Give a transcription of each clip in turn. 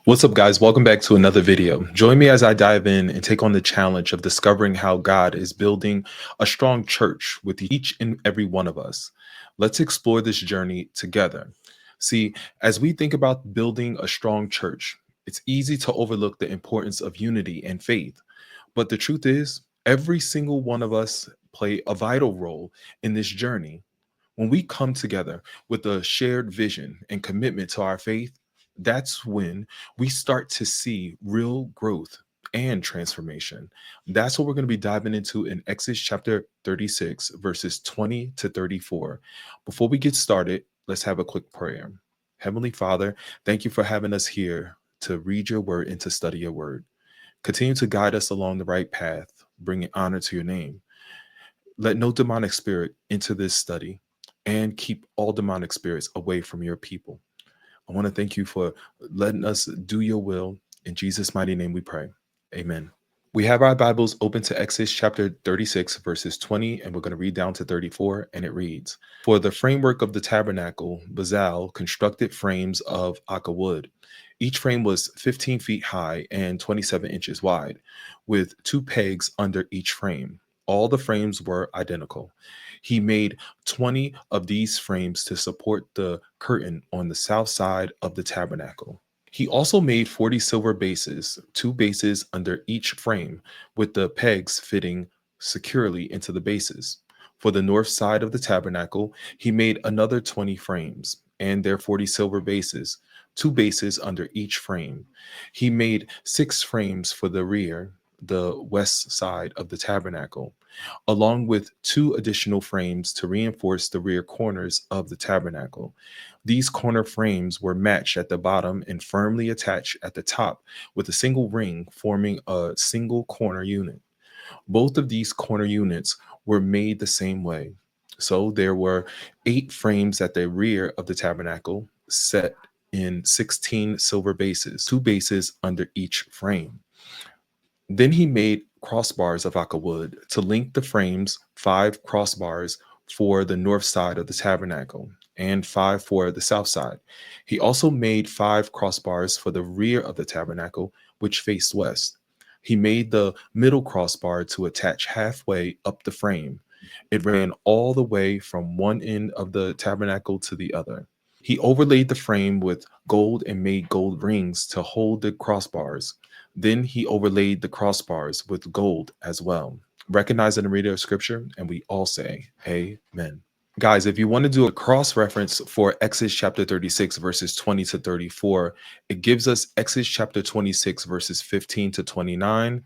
What's up, guys? Welcome back to another video. Join me as I dive in and take on the challenge of discovering how God is building a strong church with each and every one of us. Let's explore this journey together. See, as we think about building a strong church, it's easy to overlook the importance of unity and faith. But the truth is, every single one of us play a vital role in this journey. When we come together with a shared vision and commitment to our faith, that's when we start to see real growth and transformation. That's what we're going to be diving into in Exodus chapter 36, verses 20 to 34. Before we get started, let's have a quick prayer. Heavenly Father, thank you for having us here to read your word and to study your word. Continue to guide us along the right path, bringing honor to your name. Let no demonic spirit into this study and keep all demonic spirits away from your people. I want to thank you for letting us do your will. In Jesus' mighty name we pray. Amen. We have our Bibles open to Exodus chapter 36, verses 20, and we're going to read down to 34, and it reads, "For the framework of the tabernacle, Bezalel constructed frames of aca wood. Each frame was 15 feet high and 27 inches wide, with two pegs under each frame. All the frames were identical. He made 20 of these frames to support the curtain on the south side of the tabernacle. He also made 40 silver bases, two bases under each frame, with the pegs fitting securely into the bases. For the north side of the tabernacle, he made another 20 frames and their 40 silver bases, two bases under each frame. He made 6 frames for the rear, the west side of the tabernacle, along with 2 additional frames to reinforce the rear corners of the tabernacle. These corner frames were matched at the bottom and firmly attached at the top with a single ring forming a single corner unit. Both of these corner units were made the same way. So there were 8 frames at the rear of the tabernacle set in 16 silver bases, 2 bases under each frame. Then he made crossbars of aca wood to link the frames, 5 crossbars for the north side of the tabernacle and 5 for the south side. He also made 5 crossbars for the rear of the tabernacle, which faced west. He made the middle crossbar to attach halfway up the frame. It ran all the way from one end of the tabernacle to the other. He overlaid the frame with gold and made gold rings to hold the crossbars. Then he overlaid the crossbars with gold as well. Recognize the reader of scripture, and we all say, Amen. Guys, if you want to do a cross reference for Exodus chapter 36, verses 20 to 34, it gives us Exodus chapter 26, verses 15 to 29,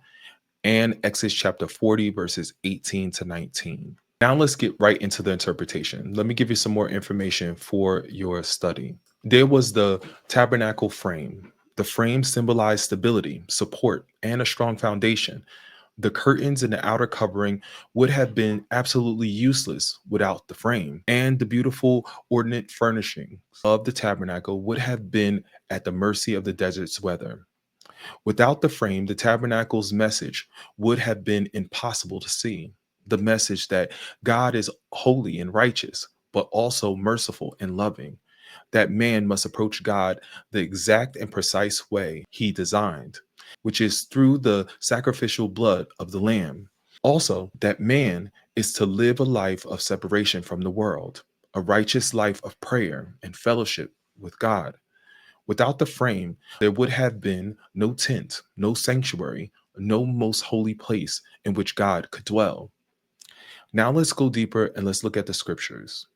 and Exodus chapter 40, verses 18 to 19. Now let's get right into the interpretation. Let me give you some more information for your study. There was the tabernacle frame. The frame symbolized stability, support, and a strong foundation. The curtains and the outer covering would have been absolutely useless without the frame, and the beautiful ornate furnishing of the tabernacle would have been at the mercy of the desert's weather. Without the frame, the tabernacle's message would have been impossible to see. The message that God is holy and righteous, but also merciful and loving. That man must approach God the exact and precise way he designed, which is through the sacrificial blood of the Lamb. Also, that man is to live a life of separation from the world, a righteous life of prayer and fellowship with God. Without the frame, there would have been no tent, no sanctuary, no most holy place in which God could dwell. Now let's go deeper and let's look at the scriptures.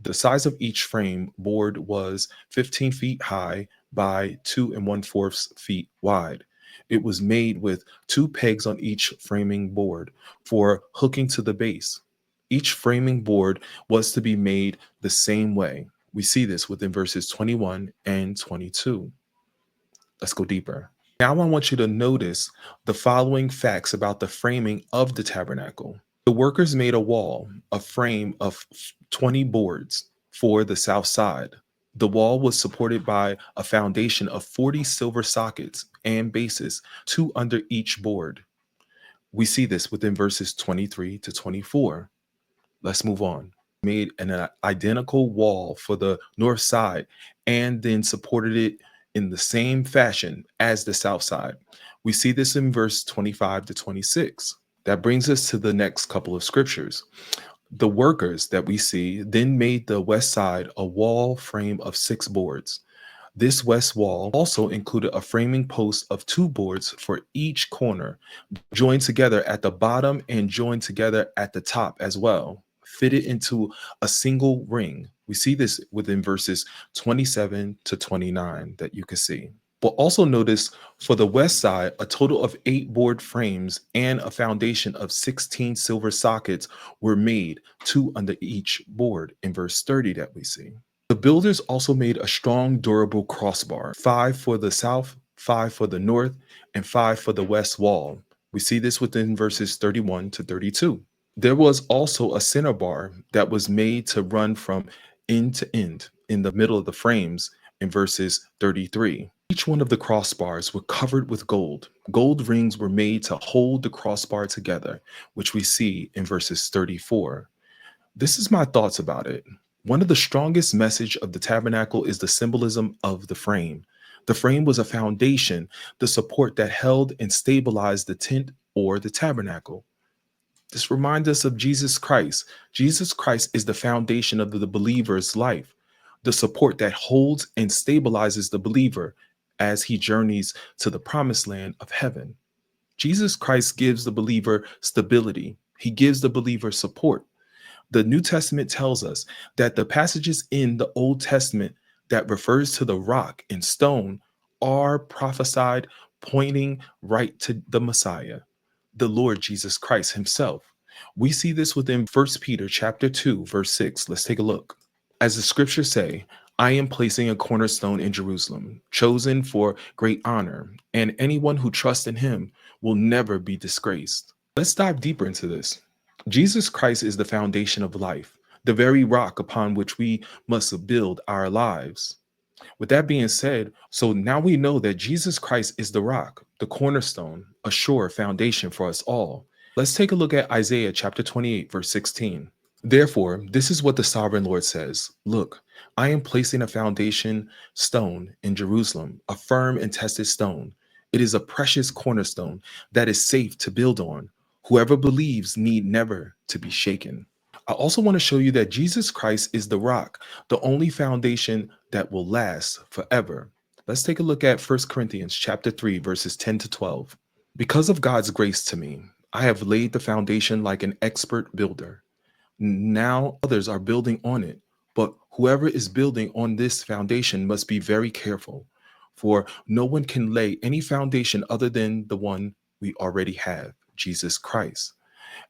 The size of each frame board was 15 feet high by 2 1/4 feet wide. It was made with 2 pegs on each framing board for hooking to the base. Each framing board was to be made the same way. We see this within verses 21 and 22. Let's go deeper. Now I want you to notice the following facts about the framing of the tabernacle. The workers made a wall, a frame of 20 boards for the south side. The wall was supported by a foundation of 40 silver sockets and bases, 2 under each board. We see this within verses 23 to 24. Let's move on. Made an identical wall for the north side and then supported it in the same fashion as the south side. We see this in verse 25 to 26. That brings us to the next couple of scriptures. The workers that we see then made the west side a wall frame of 6 boards. This west wall also included a framing post of 2 boards for each corner, joined together at the bottom and joined together at the top as well, fitted into a single ring. We see this within verses 27 to 29 that you can see. But also notice for the west side, a total of 8 board frames and a foundation of 16 silver sockets were made, 2 under each board in verse 30 that we see. The builders also made a strong, durable crossbar, 5 for the south, 5 for the north, and 5 for the west wall. We see this within verses 31 to 32. There was also a center bar that was made to run from end to end in the middle of the frames in verses 33. Each one of the crossbars were covered with gold. Gold rings were made to hold the crossbar together, which we see in verses 34. This is my thoughts about it. One of the strongest message of the tabernacle is the symbolism of the frame. The frame was a foundation, the support that held and stabilized the tent or the tabernacle. This reminds us of Jesus Christ. Jesus Christ is the foundation of the believer's life, the support that holds and stabilizes the believer as he journeys to the promised land of heaven. Jesus Christ gives the believer stability. He gives the believer support. The New Testament tells us that the passages in the Old Testament that refers to the rock and stone are prophesied, pointing right to the Messiah, the Lord Jesus Christ himself. We see this within 1 Peter chapter 2, verse 6. Let's take a look. As the scriptures say, I am placing a cornerstone in Jerusalem, chosen for great honor, and anyone who trusts in him will never be disgraced. Let's dive deeper into this. Jesus Christ is the foundation of life, the very rock upon which we must build our lives. With that being said, so now we know that Jesus Christ is the rock, the cornerstone, a sure foundation for us all. Let's take a look at Isaiah chapter 28, verse 16. Therefore, this is what the sovereign Lord says. Look, I am placing a foundation stone in Jerusalem, a firm and tested stone. It is a precious cornerstone that is safe to build on. Whoever believes need never to be shaken. I also want to show you that Jesus Christ is the rock, the only foundation that will last forever. Let's take a look at 1 Corinthians chapter 3, verses 10 to 12. Because of God's grace to me, I have laid the foundation like an expert builder. Now others are building on it, but whoever is building on this foundation must be very careful, for no one can lay any foundation other than the one we already have, Jesus Christ.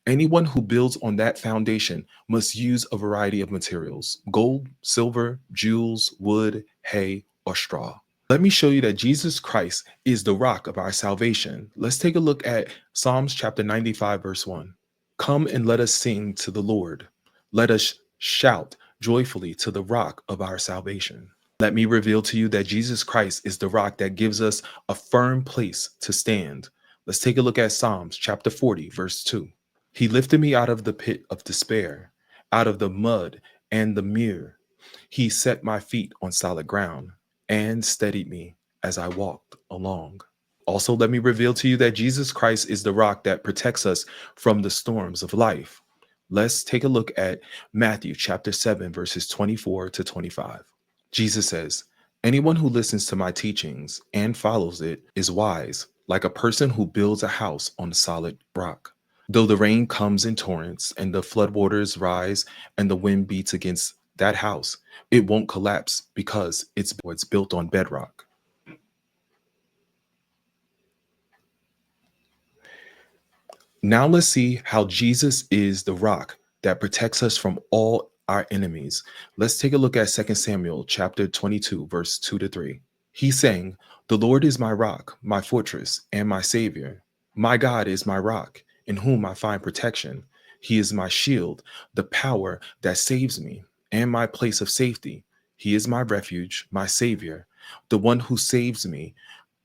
Anyone who builds on that foundation must use a variety of materials: gold, silver, jewels, wood, hay, or straw. Let me show you that Jesus Christ is the rock of our salvation. Let's take a look at Psalms chapter 95, verse 1. Come and let us sing to the Lord. Let us shout joyfully to the rock of our salvation. Let me reveal to you that Jesus Christ is the rock that gives us a firm place to stand. Let's take a look at Psalms chapter 40, verse 2. He lifted me out of the pit of despair, out of the mud and the mire. He set my feet on solid ground and steadied me as I walked along. Also, let me reveal to you that Jesus Christ is the rock that protects us from the storms of life. Let's take a look at Matthew chapter 7, verses 24 to 25. Jesus says, anyone who listens to my teachings and follows it is wise, like a person who builds a house on solid rock. Though the rain comes in torrents and the floodwaters rise and the wind beats against that house, it won't collapse because it's built on bedrock. Now let's see how Jesus is the rock that protects us from all our enemies. Let's take a look at 2 Samuel chapter 22, verse 2 to 3. He sang, the Lord is my rock, my fortress, and my savior. My God is my rock, in whom I find protection. He is my shield, the power that saves me, and my place of safety. He is my refuge, my savior, the one who saves me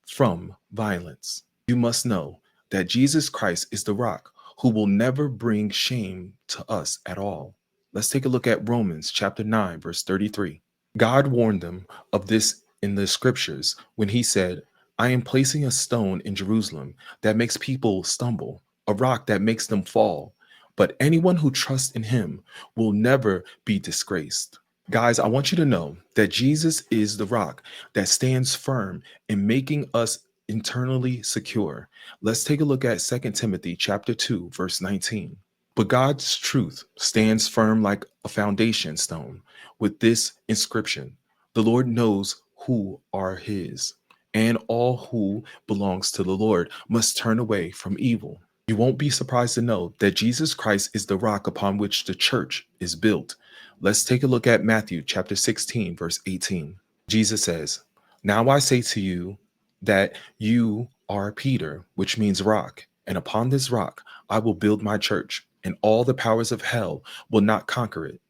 from violence. You must know that Jesus Christ is the rock who will never bring shame to us at all. Let's take a look at Romans chapter 9, verse 33. God warned them of this in the scriptures when he said, I am placing a stone in Jerusalem that makes people stumble, a rock that makes them fall. But anyone who trusts in him will never be disgraced. Guys, I want you to know that Jesus is the rock that stands firm in making us internally secure. Let's take a look at 2 Timothy chapter 2, verse 19. But God's truth stands firm like a foundation stone with this inscription: the Lord knows who are his, and all who belongs to the Lord must turn away from evil. You won't be surprised to know that Jesus Christ is the rock upon which the church is built. Let's take a look at Matthew chapter 16, verse 18. Jesus says, now I say to you that you are Peter, which means rock, and upon this rock I will build my church, and all the powers of hell will not conquer it.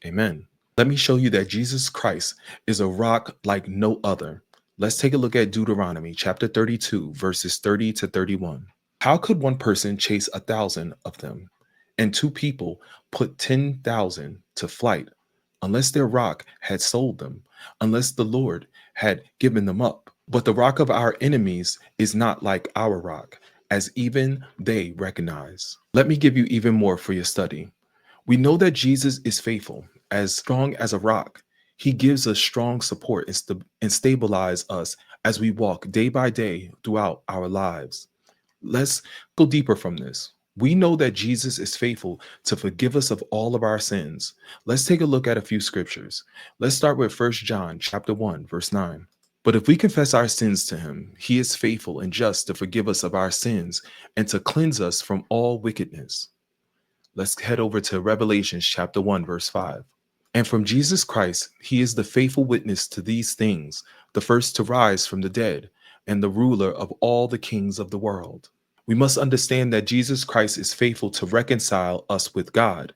Amen. Let me show you that Jesus Christ is a rock like no other. Let's take a look at Deuteronomy chapter 32, verses 30 to 31. How could one person chase 1,000 of them, and two people put 10,000 to flight, unless their rock had sold them, unless the Lord had given them up? But the rock of our enemies is not like our rock, as even they recognize. Let me give you even more for your study. We know that Jesus is faithful, as strong as a rock. He gives us strong support and stabilize us as we walk day by day throughout our lives. Let's go deeper from this. We know that Jesus is faithful to forgive us of all of our sins. Let's take a look at a few scriptures. Let's start with 1 John chapter 1, verse 9. But if we confess our sins to him, he is faithful and just to forgive us of our sins and to cleanse us from all wickedness. Let's head over to Revelation chapter 1, verse 5. And from Jesus Christ, he is the faithful witness to these things, the first to rise from the dead, and the ruler of all the kings of the world. We must understand that Jesus Christ is faithful to reconcile us with God.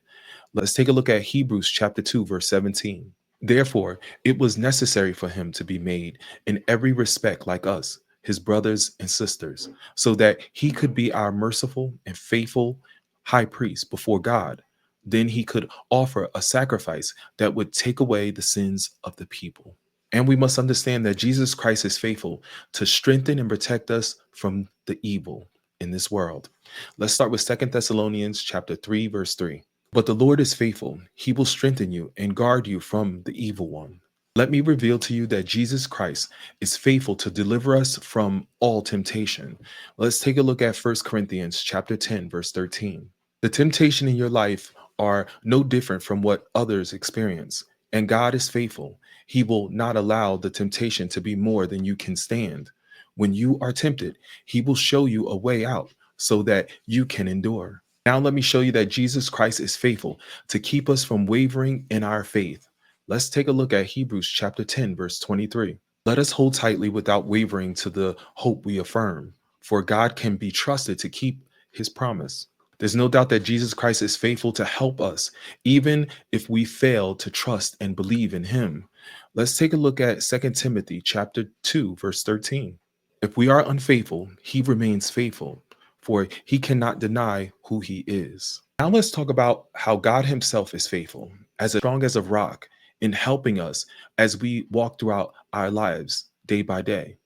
Let's take a look at Hebrews chapter 2, verse 17. Therefore, it was necessary for him to be made in every respect like us, his brothers and sisters, so that he could be our merciful and faithful high priest before God. Then he could offer a sacrifice that would take away the sins of the people. And we must understand that Jesus Christ is faithful to strengthen and protect us from the evil in this world. Let's start with 2 Thessalonians chapter 3, verse 3. But the Lord is faithful. He will strengthen you and guard you from the evil one. Let me reveal to you that Jesus Christ is faithful to deliver us from all temptation. Let's take a look at 1 Corinthians chapter 10, verse 13. The temptation in your life are no different from what others experience, and God is faithful. He will not allow the temptation to be more than you can stand. When you are tempted, he will show you a way out so that you can endure. Now let me show you that Jesus Christ is faithful to keep us from wavering in our faith. Let's take a look at Hebrews chapter 10, verse 23. Let us hold tightly without wavering to the hope we affirm, for God can be trusted to keep his promise. There's no doubt that Jesus Christ is faithful to help us, even if we fail to trust and believe in him. Let's take a look at 2 Timothy chapter 2, verse 13. If we are unfaithful, he remains faithful, for he cannot deny who he is. Now let's talk about how God himself is faithful, as strong as a rock, in helping us as we walk throughout our lives day by day.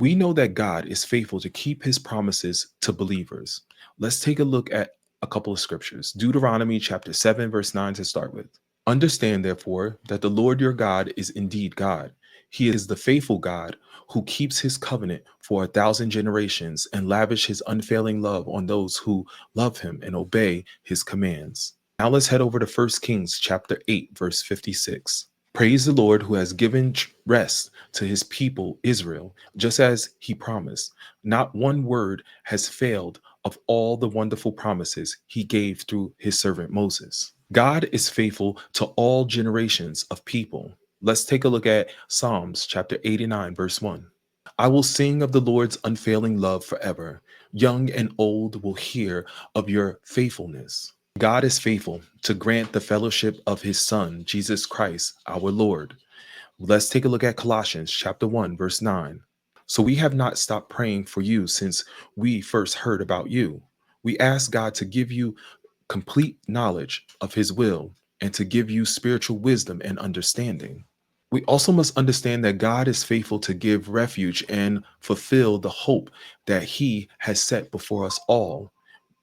We know that God is faithful to keep his promises to believers. Let's take a look at a couple of scriptures. Deuteronomy chapter 7, verse 9 to start with. Understand, therefore, that the Lord your God is indeed God. He is the faithful God who keeps his covenant for 1,000 generations and lavish his unfailing love on those who love him and obey his commands. Now let's head over to 1 Kings chapter 8, verse 56. Praise the Lord who has given rest to his people Israel, just as he promised. Not one word has failed of all the wonderful promises he gave through his servant Moses. God is faithful to all generations of people. Let's take a look at Psalms chapter 89, verse 1. I will sing of the Lord's unfailing love forever. Young and old will hear of your faithfulness. God is faithful to grant the fellowship of his Son, Jesus Christ, our Lord. Let's take a look at Colossians chapter 1, verse 9. So we have not stopped praying for you since we first heard about you. We ask God to give you complete knowledge of his will and to give you spiritual wisdom and understanding. We also must understand that God is faithful to give refuge and fulfill the hope that he has set before us all.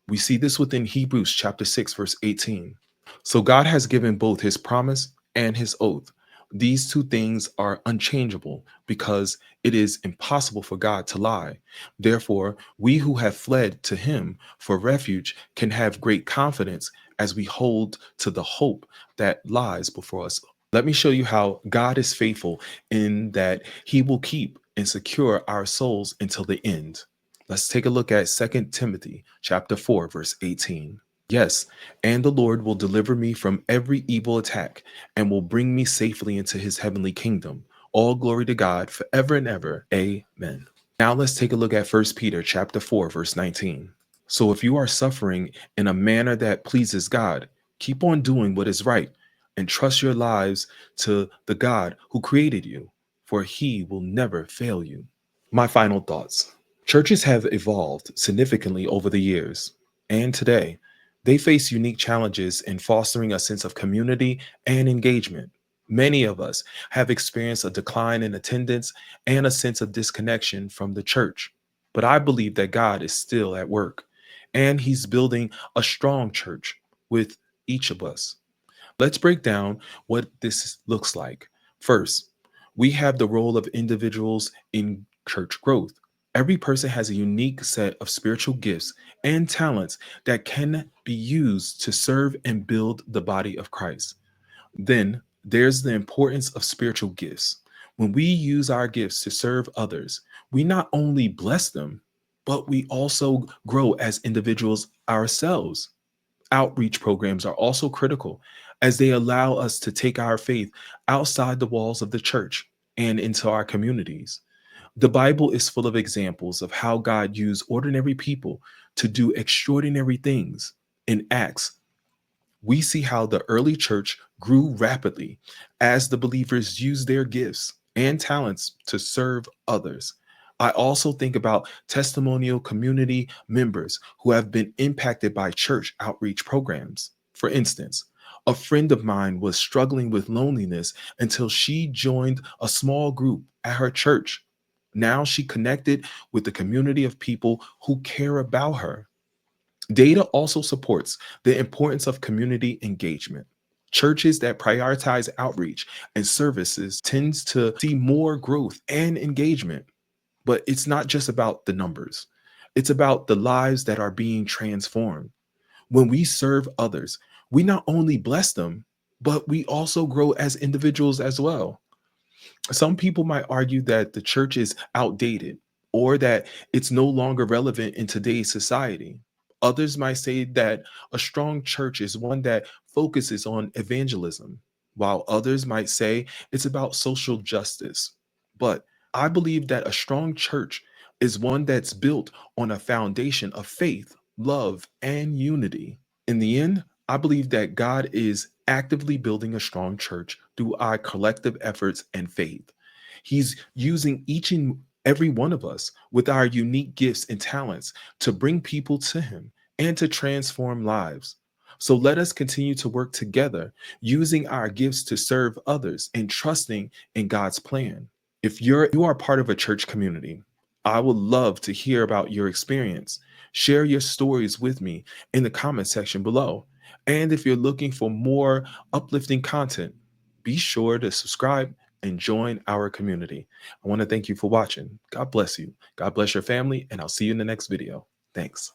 We see this within Hebrews chapter 6 verse 18. So God has given both his promise and his oath. These two things are unchangeable because it is impossible for God to lie. Therefore, we who have fled to him for refuge can have great confidence as we hold to the hope that lies before us. Let me show you how God is faithful in that he will keep and secure our souls until the end. Let's take a look at Second Timothy chapter 4 verse 18. Yes, and the Lord will deliver me from every evil attack and will bring me safely into his heavenly kingdom. All glory to God forever and ever. Amen. Now let's take a look at First Peter chapter 4 verse 19. So if you are suffering in a manner that pleases God, keep on doing what is right and trust your lives to the God who created you, for he will never fail you. My final thoughts. Churches have evolved significantly over the years, and today they face unique challenges in fostering a sense of community and engagement. Many of us have experienced a decline in attendance and a sense of disconnection from the church. But I believe that God is still at work, and he's building a strong church with each of us. Let's break down what this looks like. First, we have the role of individuals in church growth. Every person has a unique set of spiritual gifts and talents that can be used to serve and build the body of Christ. Then there's the importance of spiritual gifts. When we use our gifts to serve others, we not only bless them, but we also grow as individuals ourselves. Outreach programs are also critical as they allow us to take our faith outside the walls of the church and into our communities. The Bible is full of examples of how God used ordinary people to do extraordinary things. In Acts, we see how the early church grew rapidly as the believers used their gifts and talents to serve others. I also think about testimonial community members who have been impacted by church outreach programs. For instance, a friend of mine was struggling with loneliness until she joined a small group at her church. Now she connected with the community of people who care about her. Data also supports the importance of community engagement. Churches that prioritize outreach and services tends to see more growth and engagement, but it's not just about the numbers. It's about the lives that are being transformed. When we serve others, we not only bless them, but we also grow as individuals as well. Some people might argue that the church is outdated or that it's no longer relevant in today's society. Others might say that a strong church is one that focuses on evangelism, while others might say it's about social justice. But I believe that a strong church is one that's built on a foundation of faith, love, and unity. In the end, I believe that God is actively building a strong church through our collective efforts and faith. He's using each and every one of us with our unique gifts and talents to bring people to Him and to transform lives. So let us continue to work together, using our gifts to serve others and trusting in God's plan. If you are part of a church community, I would love to hear about your experience. Share your stories with me in the comment section below. And if you're looking for more uplifting content, be sure to subscribe and join our community. I want to thank you for watching. God bless you. God bless your family, and I'll see you in the next video. Thanks.